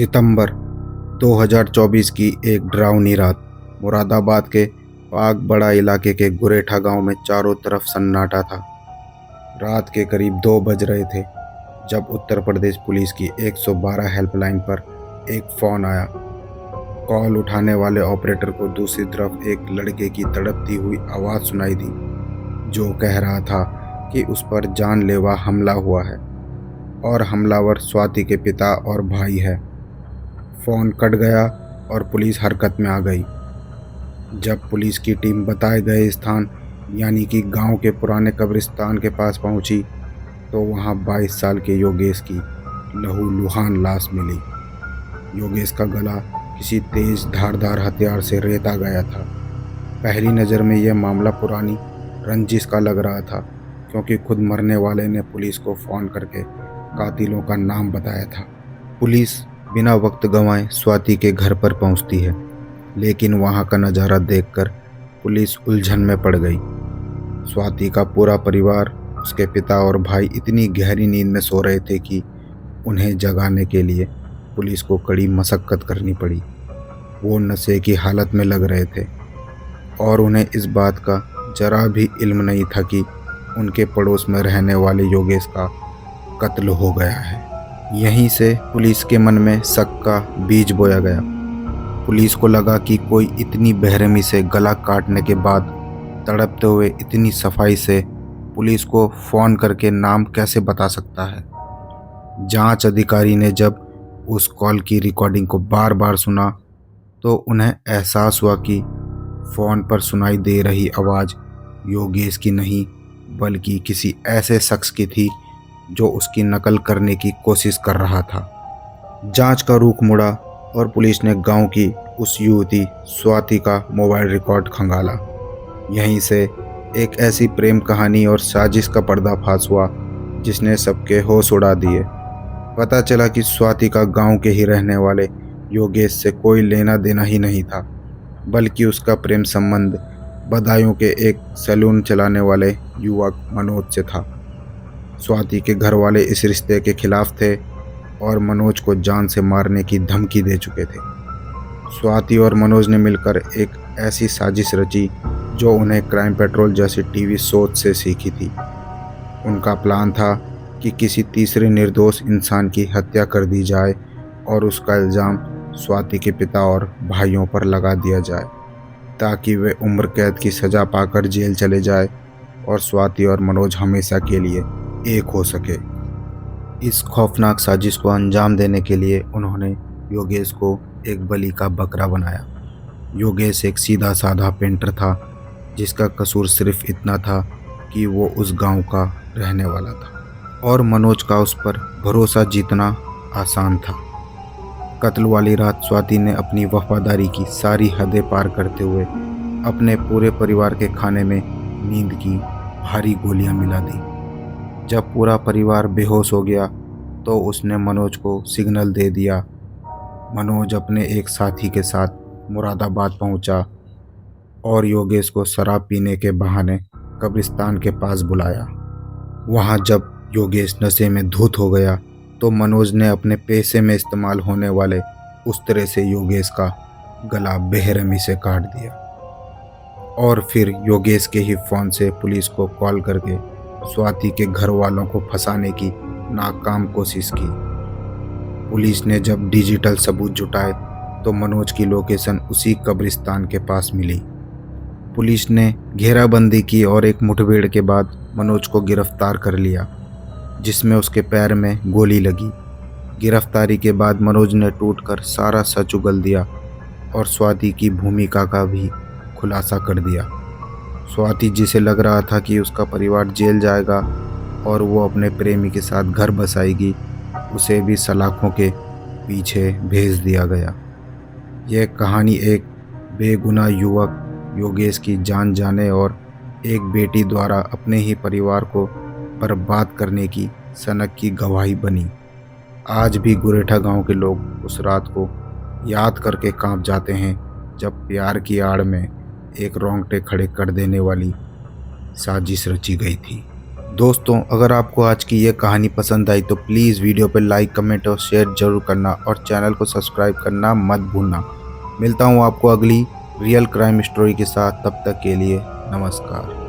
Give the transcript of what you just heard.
सितंबर 2024 की एक डरावनी रात। मुरादाबाद के पाक बड़ा इलाके के गुरेठा गांव में चारों तरफ सन्नाटा था। रात के करीब 2 बज रहे थे जब उत्तर प्रदेश पुलिस की 112 हेल्पलाइन पर एक फ़ोन आया। कॉल उठाने वाले ऑपरेटर को दूसरी तरफ एक लड़के की तड़पती हुई आवाज़ सुनाई दी, जो कह रहा था कि उस पर जानलेवा हमला हुआ है और हमलावर स्वाति के पिता और भाई है। फ़ोन कट गया और पुलिस हरकत में आ गई। जब पुलिस की टीम बताए गए स्थान यानी कि गांव के पुराने कब्रिस्तान के पास पहुंची तो वहां 22 साल के योगेश की लहूलुहान लाश मिली। योगेश का गला किसी तेज धारदार हथियार से रेता गया था। पहली नज़र में यह मामला पुरानी रंजिश का लग रहा था, क्योंकि खुद मरने वाले ने पुलिस को फ़ोन करके कातिलों का नाम बताया था। पुलिस बिना वक्त गंवाए स्वाति के घर पर पहुंचती है, लेकिन वहां का नज़ारा देखकर पुलिस उलझन में पड़ गई। स्वाति का पूरा परिवार, उसके पिता और भाई इतनी गहरी नींद में सो रहे थे कि उन्हें जगाने के लिए पुलिस को कड़ी मशक्कत करनी पड़ी। वो नशे की हालत में लग रहे थे और उन्हें इस बात का जरा भी इल्म नहीं था कि उनके पड़ोस में रहने वाले योगेश का कत्ल हो गया है। यहीं से पुलिस के मन में शक का बीज बोया गया। पुलिस को लगा कि कोई इतनी बेरहमी से गला काटने के बाद तड़पते हुए इतनी सफाई से पुलिस को फ़ोन करके नाम कैसे बता सकता है। जांच अधिकारी ने जब उस कॉल की रिकॉर्डिंग को बार बार सुना तो उन्हें एहसास हुआ कि फ़ोन पर सुनाई दे रही आवाज़ योगेश की नहीं बल्कि किसी ऐसे शख्स की थी जो उसकी नकल करने की कोशिश कर रहा था। जांच का रुख मुड़ा और पुलिस ने गांव की उस युवती स्वाति का मोबाइल रिकॉर्ड खंगाला। यहीं से एक ऐसी प्रेम कहानी और साजिश का पर्दाफाश हुआ जिसने सबके होश उड़ा दिए। पता चला कि स्वाति का गांव के ही रहने वाले योगेश से कोई लेना देना ही नहीं था, बल्कि उसका प्रेम संबंध बदायूं के एक सैलून चलाने वाले युवक मनोज से था। स्वाति के घर वाले इस रिश्ते के खिलाफ थे और मनोज को जान से मारने की धमकी दे चुके थे। स्वाति और मनोज ने मिलकर एक ऐसी साजिश रची जो उन्हें क्राइम पेट्रोल जैसी टीवी शोज से सीखी थी। उनका प्लान था कि किसी तीसरे निर्दोष इंसान की हत्या कर दी जाए और उसका इल्ज़ाम स्वाति के पिता और भाइयों पर लगा दिया जाए, ताकि वे उम्र कैद की सज़ा पाकर जेल चले जाए और स्वाति और मनोज हमेशा के लिए एक हो सके। इस खौफनाक साजिश को अंजाम देने के लिए उन्होंने योगेश को एक बलि का बकरा बनाया। योगेश एक सीधा साधा पेंटर था जिसका कसूर सिर्फ इतना था कि वो उस गांव का रहने वाला था और मनोज का उस पर भरोसा जीतना आसान था। कत्ल वाली रात स्वाति ने अपनी वफादारी की सारी हदें पार करते हुए अपने पूरे परिवार के खाने में नींद की भारी गोलियां मिला दी। जब पूरा परिवार बेहोश हो गया तो उसने मनोज को सिग्नल दे दिया। मनोज अपने एक साथी के साथ मुरादाबाद पहुंचा और योगेश को शराब पीने के बहाने कब्रिस्तान के पास बुलाया। वहां जब योगेश नशे में धुत हो गया तो मनोज ने अपने पैसे में इस्तेमाल होने वाले उस तरह से योगेश का गला बेरहमी से काट दिया और फिर योगेश के ही फ़ोन से पुलिस को कॉल करके स्वाति के घर वालों को फंसाने की नाकाम कोशिश की। पुलिस ने जब डिजिटल सबूत जुटाए तो मनोज की लोकेशन उसी कब्रिस्तान के पास मिली। पुलिस ने घेराबंदी की और एक मुठभेड़ के बाद मनोज को गिरफ्तार कर लिया, जिसमें उसके पैर में गोली लगी। गिरफ्तारी के बाद मनोज ने टूटकर सारा सच उगल दिया और स्वाति की भूमिका का भी खुलासा कर दिया। स्वाति, जिसे लग रहा था कि उसका परिवार जेल जाएगा और वो अपने प्रेमी के साथ घर बसाएगी, उसे भी सलाखों के पीछे भेज दिया गया। यह कहानी एक बेगुनाह युवक योगेश की जान जाने और एक बेटी द्वारा अपने ही परिवार को बर्बाद करने की सनक की गवाही बनी। आज भी गुरेठा गांव के लोग उस रात को याद करके कांप जाते हैं जब प्यार की आड़ में एक रोंगटे खड़े कर देने वाली साजिश रची गई थी। दोस्तों, अगर आपको आज की ये कहानी पसंद आई तो प्लीज़ वीडियो पे लाइक, कमेंट और शेयर ज़रूर करना और चैनल को सब्सक्राइब करना मत भूलना। मिलता हूँ आपको अगली रियल क्राइम स्टोरी के साथ, तब तक के लिए नमस्कार।